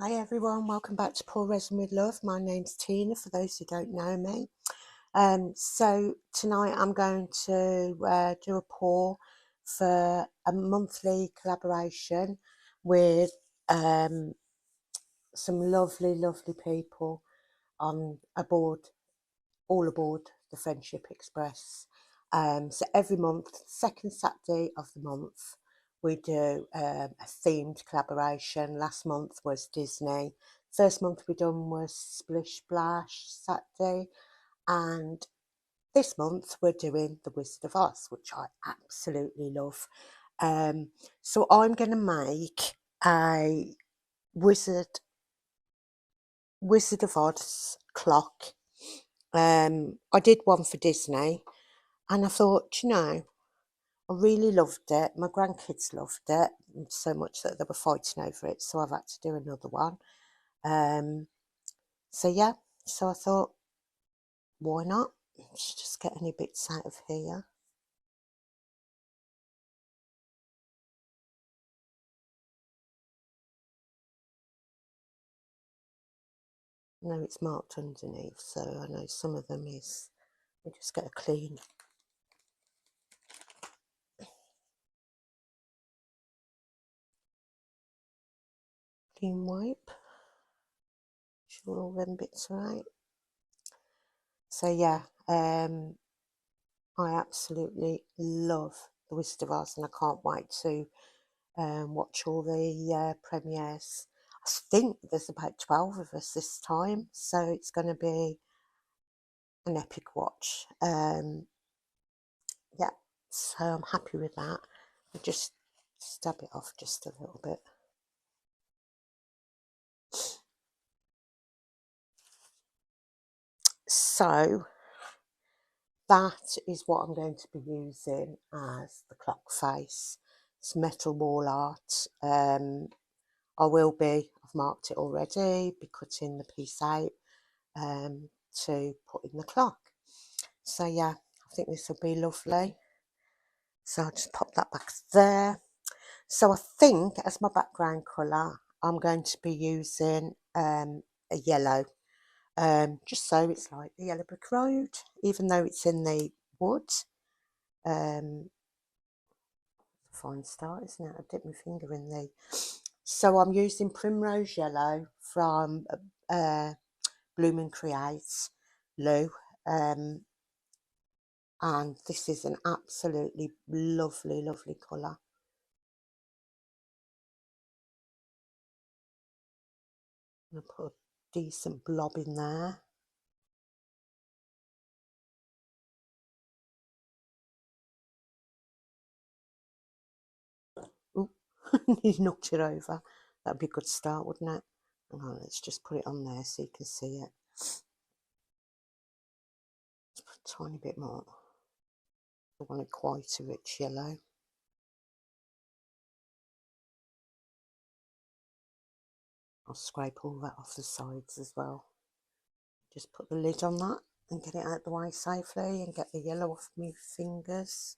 Hi everyone, welcome back to Pour Resin with Love. My name's Tina, for those who don't know me. So tonight I'm going to do a pour for a monthly collaboration with some lovely people on all aboard the Friendship Express. So every month, second Saturday of the month, we do a themed collaboration. Last month was Disney. First month we done was Splish Splash Saturday, and this month we're doing The Wizard of Oz, which I absolutely love. So I'm going to make a Wizard of Oz clock. I did one for Disney, and I thought, you know, I really loved it. My grandkids loved it so much that they were fighting over it, so I've had to do another one. So yeah, so I thought, why not? Let's just get any bits out of here. I know it's marked underneath, so I know some of them is. We just get a clean wipe. Sure all them bits are right. So yeah, I absolutely love The Wizard of Oz, and I can't wait to watch all the premieres. I think there's about 12 of us this time, so it's going to be an epic watch. Yeah, so I'm happy with that. I'll just stab it off just a little bit. So that is what I'm going to be using as the clock face. It's metal wall art. I've marked it already, be cutting the piece out to put in the clock. So yeah, I think this will be lovely. So I'll just pop that back there. So I think as my background colour, I'm going to be using a yellow, just so it's like the yellow brick road, even though it's in the wood. Fine start, isn't it? I dipped my finger in the. So I'm using Primrose Yellow from Bloom and Create, Lou. And this is an absolutely lovely colour. I'm going to put a decent blob in there. Ooh, you knocked it over. That'd be a good start, wouldn't it? Oh, let's just put it on there so you can see it. Let's put a tiny bit more. I want it quite a rich yellow. I'll scrape all that off the sides as well. Just put the lid on that and get it out the way safely and get the yellow off my fingers.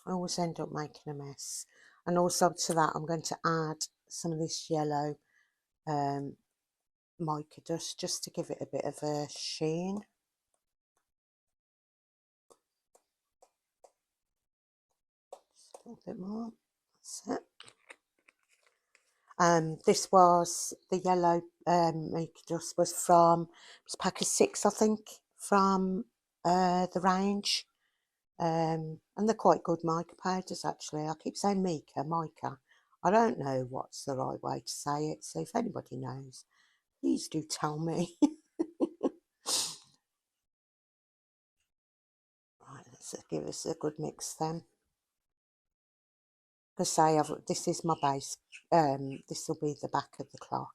I always end up making a mess. And also to that, I'm going to add some of this yellow mica dust just to give it a bit of a sheen. Just a little bit more. That's it. This was the yellow mica dust was from, it was a pack of 6, I think, from the range. And they're quite good mica powders, actually. I keep saying mica. I don't know what's the right way to say it, so if anybody knows, please do tell me. Right, let's give us a good mix then. Because say this is my base. This will be the back of the clock.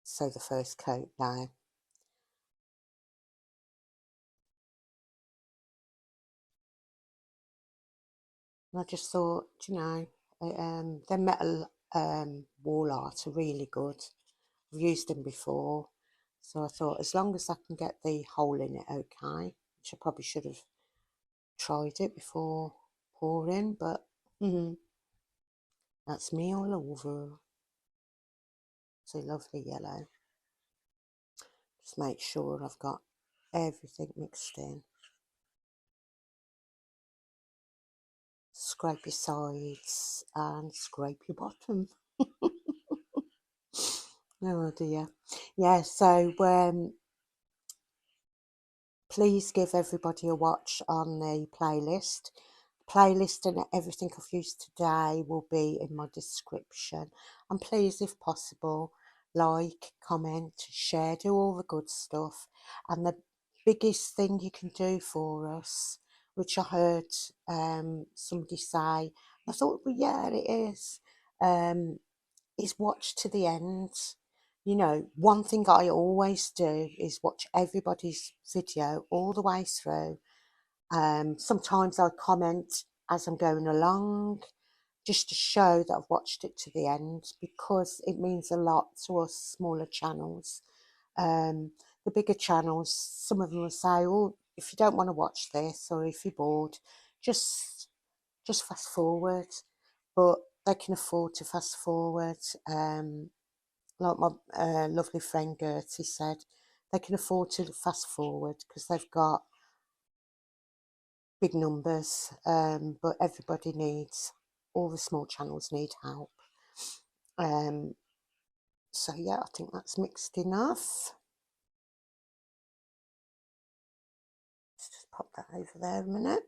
So the first coat now. And I just thought, you know, their metal wall art are really good. I've used them before, so I thought as long as I can get the hole in it okay, which I probably should have tried it before pouring, but That's me all over. It's a lovely yellow. Just make sure I've got everything mixed in. Scrape your sides and scrape your bottom. Oh dear. Yeah, so please give everybody a watch on the playlist. Playlist and everything I've used today will be in my description. And please, if possible, like, comment, share, do all the good stuff. And the biggest thing you can do for us, which I heard somebody say, I thought, well, yeah, it is watch to the end. You know, one thing I always do is watch everybody's video all the way through. Sometimes I comment as I'm going along, just to show that I've watched it to the end, because it means a lot to us smaller channels. The bigger channels, some of them will say, oh, if you don't want to watch this, or if you're bored, just fast forward. But they can afford to fast forward. Like my lovely friend Gertie said, they can afford to fast forward because they've got big numbers, but everybody needs, all the small channels need help. So yeah, I think that's mixed enough. Let's just pop that over there a minute.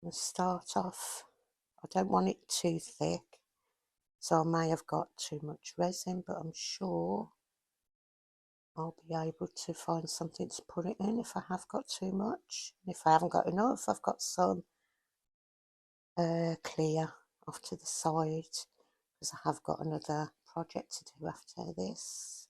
And start off, I don't want it too thick, so I may have got too much resin, but I'm sure I'll be able to find something to put it in if I have got too much. And if I haven't got enough, I've got some clear off to the side, because I have got another project to do after this.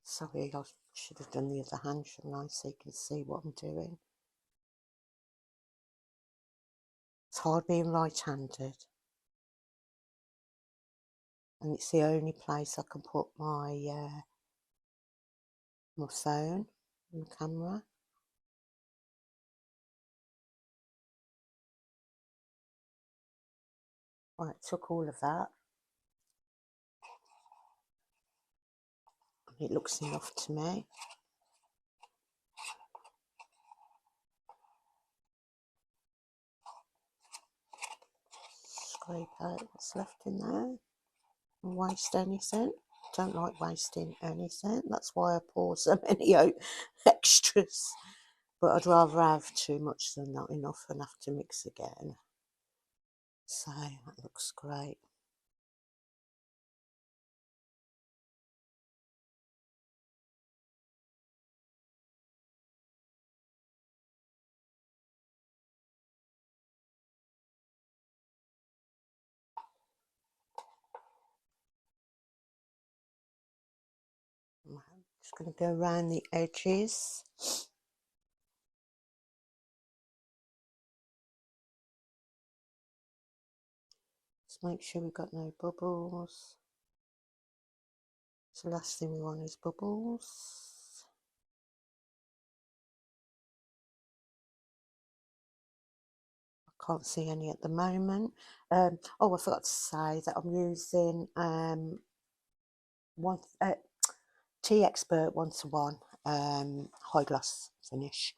Sorry, I should have done the other hand, shouldn't I, so you can see what I'm doing. It's hard being right-handed, and it's the only place I can put my my phone and the camera. Right, took all of that. It looks enough to me. Scrape out what's left in there. And waste anything. Don't like wasting anything. That's why I pour so many out extras. But I'd rather have too much than not enough and have to mix again. So that looks great. I'm just going to go around the edges. Just make sure we've got no bubbles. So the last thing we want is bubbles. I can't see any at the moment. Oh, I forgot to say that I'm using TEEXPERT 1:1 high gloss finish.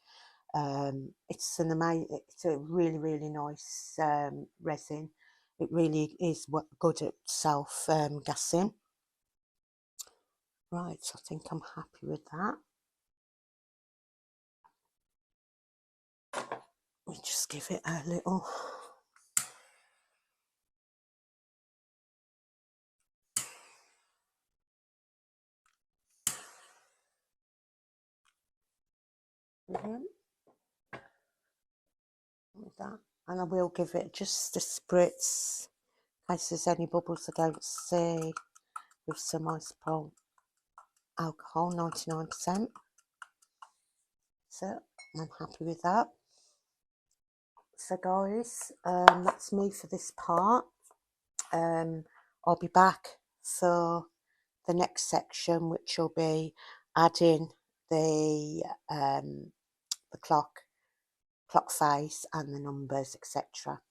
It's a really nice resin. It really is good at self gassing. Right, so I think I'm happy with that. We just give it a little. With that, and I will give it just a spritz in case there's any bubbles I don't see, with some isopropyl alcohol, 99%. So I'm happy with that. So guys, that's me for this part. I'll be back for the next section, which will be adding the clock face and the numbers, etc.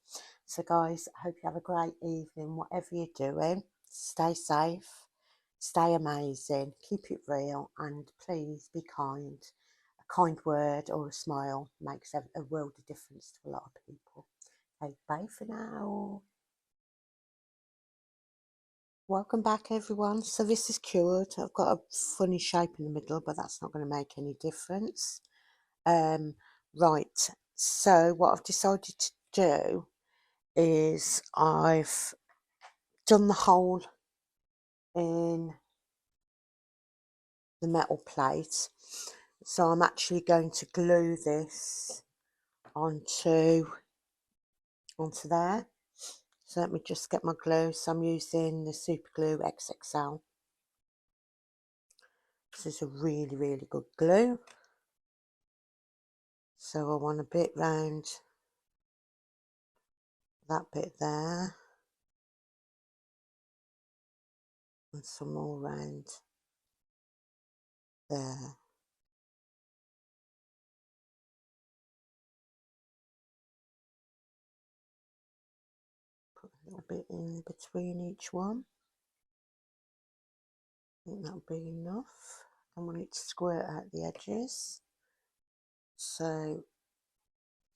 So guys, I hope you have a great evening, whatever you're doing. Stay safe, stay amazing, keep it real, and please be kind. A kind word or a smile makes a world of difference to a lot of people. Okay, bye for now. Welcome back everyone. So this is cured. I've got a funny shape in the middle, but that's not going to make any difference. Right, so what I've decided to do is I've done the hole in the metal plate, so I'm actually going to glue this onto there. So let me just get my glue. So I'm using the Super Glue XXL. This is a really, really good glue. So I want a bit round that bit there, and some more round there. Put a little bit in between each one. I think that'll be enough. I want it to squirt out the edges. So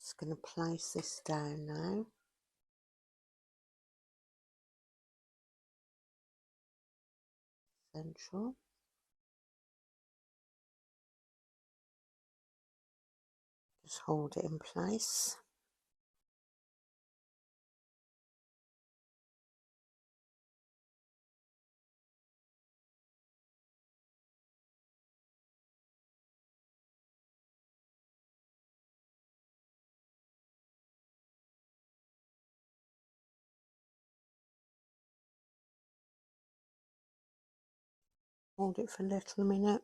just going to place this down now. Central. Just hold it in place. Hold it for a little minute.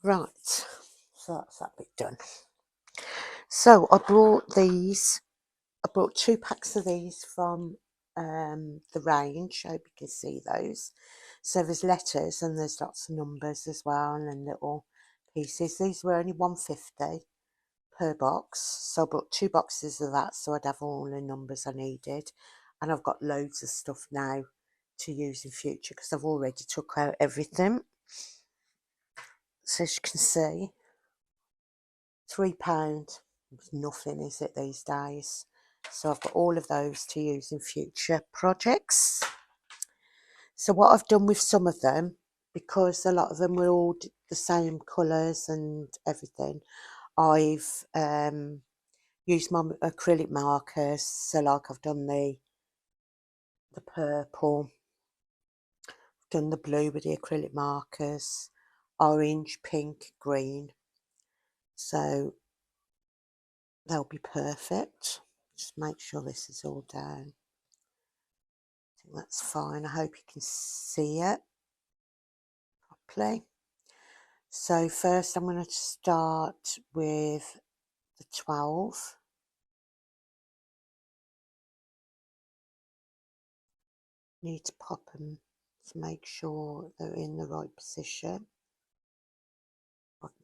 Right, so that's that bit done. So I brought 2 packs of these from the range. I hope you can see those. So there's letters and there's lots of numbers as well, and then little pieces. These were only £1.50 per box, so I bought 2 boxes of that so I'd have all the numbers I needed. And I've got loads of stuff now to use in future because I've already took out everything. So as you can see, £3 is nothing, is it, these days? So I've got all of those to use in future projects. So what I've done with some of them, because a lot of them were all the same colours and everything, I've used my acrylic markers. So like I've done the purple, done the blue with the acrylic markers, orange, pink, green. So they'll be perfect. Just make sure this is all down. I think that's fine. I hope you can see it properly. So first I'm going to start with the 12. Need to pop them to make sure they're in the right position.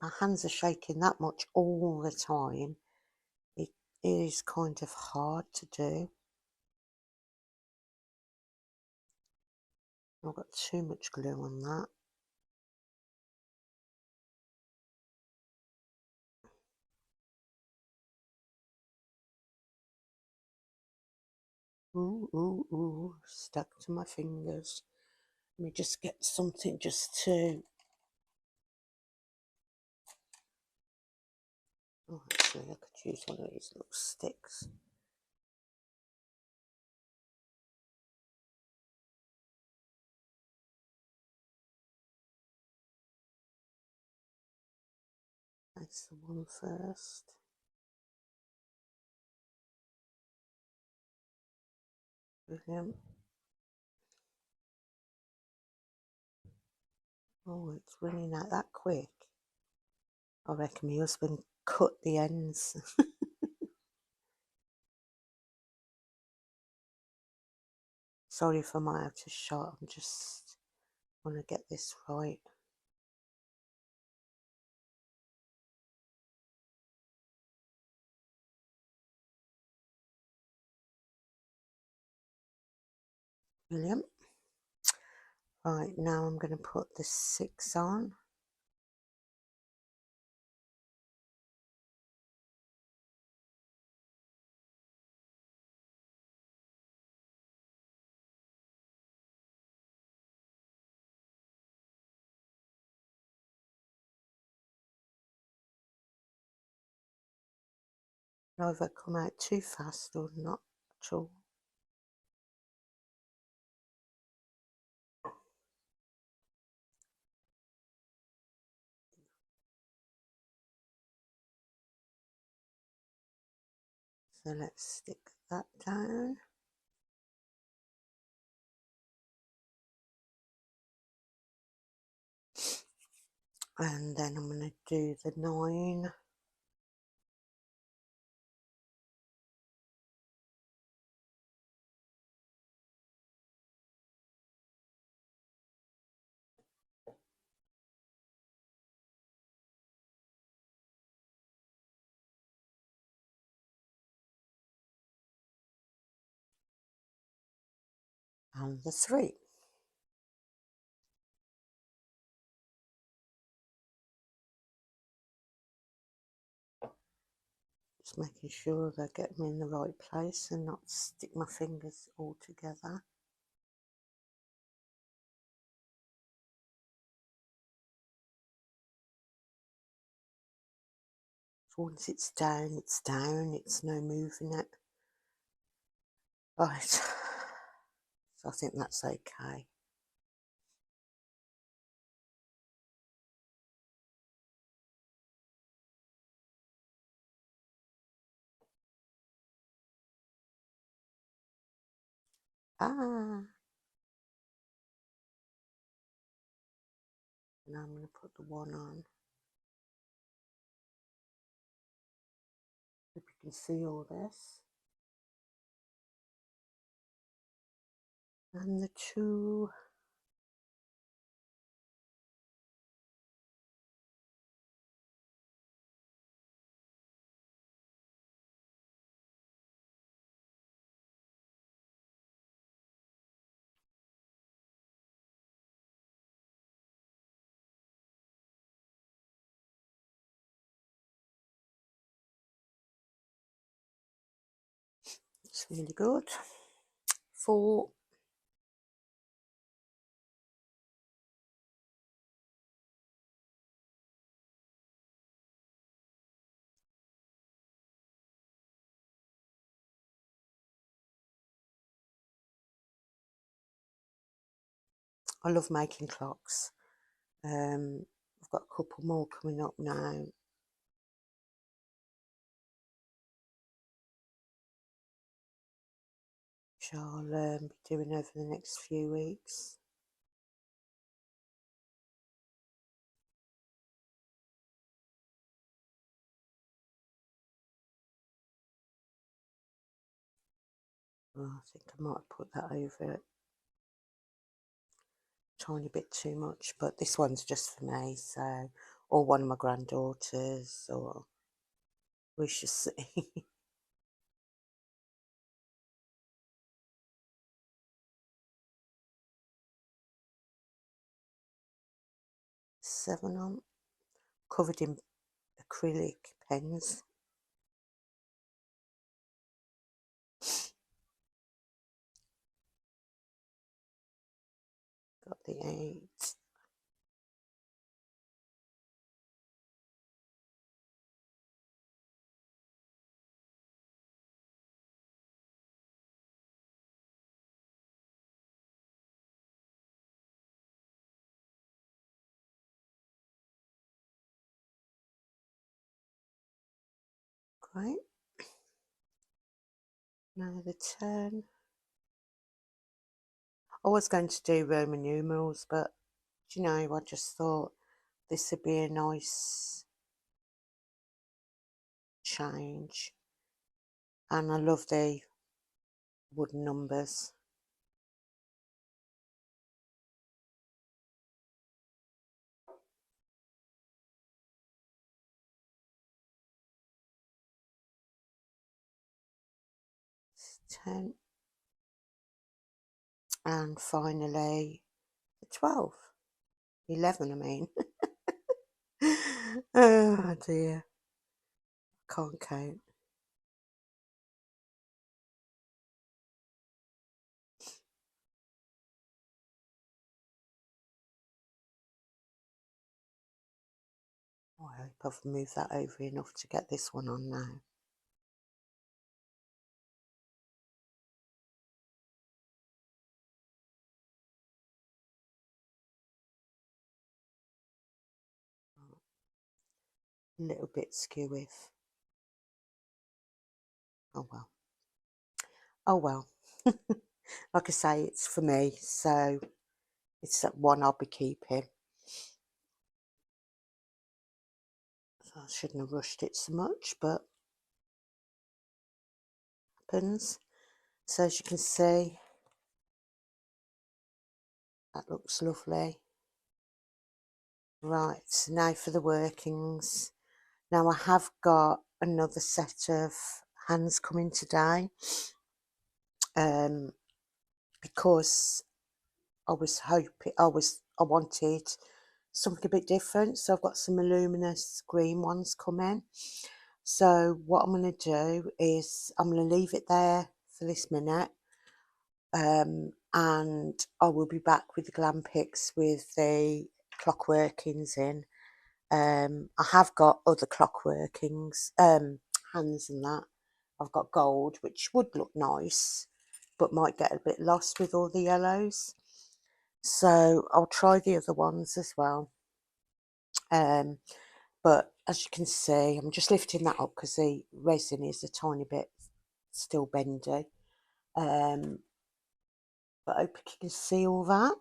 My hands are shaking that much all the time. It is kind of hard to do. I've got too much glue on that. Ooh, stuck to my fingers. Let me just get something just to... Oh, actually, I could use one of these little sticks. That's the one first. Brilliant. Oh, it's running out that quick. I reckon my husband cut the ends. Sorry if I'm out of shot, I'm just want to get this right. Brilliant. Right, now I'm going to put the 6 on. Either come out too fast or not at all. So let's stick that down. And then I'm going to do the 9. And the 3. Just making sure that I get them in the right place and not stick my fingers all together. Once it's down, it's no moving it. Right, so I think that's okay. Now I'm going to put the 1 on. Hope you can see all this. And the 2. It's really good. 4. I love making clocks. I've got a couple more coming up now. Which I'll be doing over the next few weeks. Oh, I think I might have put that over it a tiny bit too much, but this one's just for me, so, or one of my granddaughters, or we shall see. 7 on, covered in acrylic pens. Got the 8. Great. Now the 10. I was going to do Roman numerals, but you know, I just thought this would be a nice change. And I love the wooden numbers. 10, and finally 12, 11 I mean. Oh dear, can't count. Oh, I hope I've moved that over enough to get this one on now. A little bit skewy. Oh well. Oh well. Like I say, it's for me, so it's that one I'll be keeping. So I shouldn't have rushed it so much, but happens. So as you can see, that looks lovely. Right, so now for the workings. Now I have got another set of hands coming today, because I wanted something a bit different, so I've got some luminous green ones coming. So what I'm going to do is I'm going to leave it there for this minute, and I will be back with the glam picks with the clock workings in. I have got other clock workings, hands and that. I've got gold, which would look nice, but might get a bit lost with all the yellows. So I'll try the other ones as well. But as you can see, I'm just lifting that up because the resin is a tiny bit still bendy. But I hope you can see all that.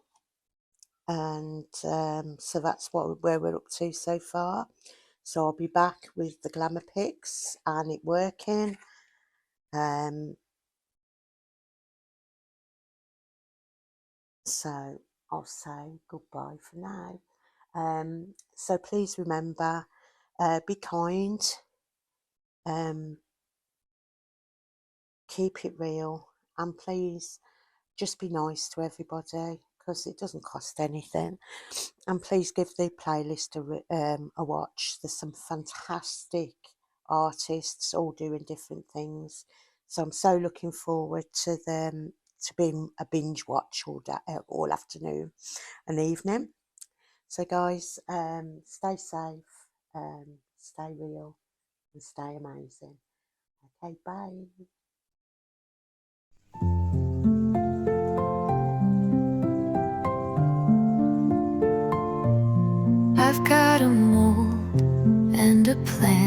And so that's where we're up to so far. So I'll be back with the glamour picks and it working. So I'll say goodbye for now. So please remember, be kind, keep it real, and please just be nice to everybody because it doesn't cost anything. And please give the playlist a watch. There's some fantastic artists all doing different things, so I'm so looking forward to them to being a binge watch all day, all afternoon and evening. So guys, stay safe, stay real and stay amazing. Okay, bye. I've got a mold and a plan.